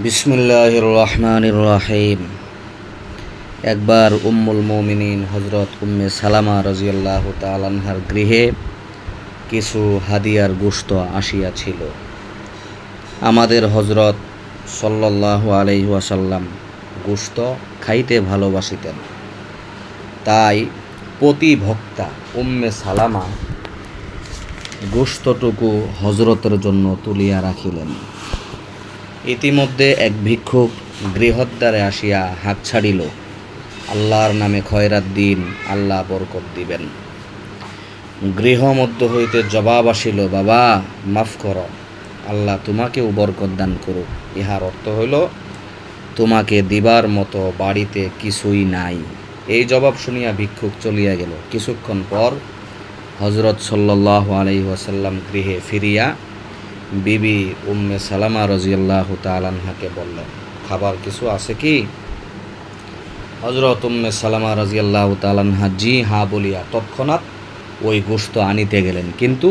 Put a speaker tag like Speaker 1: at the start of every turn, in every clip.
Speaker 1: বিসমিল্লাহির রহমানির রহিম। একবার উম্মুল মুমিনিন হযরত উম্মে সালামা রাদিয়াল্লাহু তাআলা আনহার গৃহে কিছু হাদিয়ার গোশত আসিয়াছিল। আমাদের হযরত সাল্লাল্লাহু আলাইহি ওয়াসাল্লাম গোশত খাইতে ভালোবাসিতেন, তাই প্রতি ভক্তা উম্মে সালামা গোশতটুকু হযরতের জন্য তুলিয়া রাখিলেন। ইতিমধ্যে এক ভিক্ষুক গৃহদ্বারে আসিয়া হাঁক ছাড়িল, আল্লাহর নামে খয়রাত দিন, আল্লাহ বরকত দিবেন। গৃহ মধ্য হইতে জবাব আসিল, বাবা মাফ কর, আল্লাহ তোমাকেও বরকত দান করুক। ইহার অর্থ হইল তোমাকে দিবার মতো বাড়িতে কিছুই নাই। এই জবাব শুনিয়া ভিক্ষুক চলিয়া গেল। কিছুক্ষণ পর হযরত সাল্লাল্লাহু আলাইহি ওয়াসাল্লাম গৃহে ফিরিয়া বিবি উম্মে সালামা রাদিয়াল্লাহু তাআলা আনহাকে বললেন, খাবার কিছু আছে কি? হযরত উম্মে সালামা রাদিয়াল্লাহু তাআলা আনহা জি হ্যাঁ বলিয়া তৎক্ষণাৎ ওই গোশত আনিতে গেলেন, কিন্তু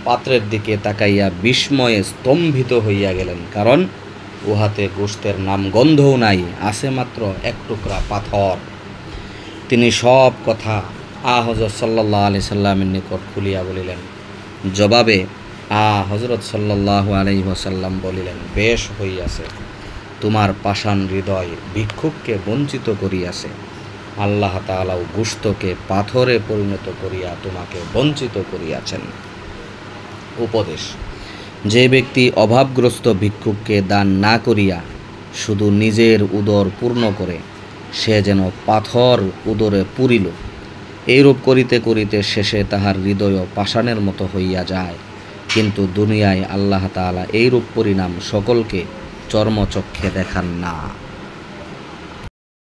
Speaker 1: পাত্রের দিকে তাকাইয়া বিস্ময়ে স্তম্ভিত হইয়া গেলেন, কারণ উহাতে গোশতের নাম গন্ধও নাই, আছে মাত্র এক টুকরা পাথর। তিনি সব কথা হযরত সাল্লাল্লাহু আলাইহি সাল্লামের নিকট খুলিয়া বলিলেন। জবাবে হযরত সাল্লাল্লাহু আলাইহি ওয়াসাল্লাম বলিলেন, বেশ হইয়াছে, তোমার পাষাণ হৃদয় ভিক্ষুককে বঞ্চিত করিয়াছে, আল্লাহ তাআলাও গোশতকে পাথরে পরিণত করিয়া তোমাকে বঞ্চিত করিয়াছেন। উপদেশ: যে ব্যক্তি অভাবগ্রস্ত ভিক্ষুককে দান না করিয়া শুধু নিজের উদর পূর্ণ করে, সে যেন পাথর উদরে পুরিল। এইরূপ করিতে করিতে শেষে তাহার হৃদয় পাষাণের মতো হইয়া যায়। কিন্তু দুনিয়ায় আল্লাহ তাআলা এইরূপ পরিণাম সকলকে চর্মচক্ষে দেখান না।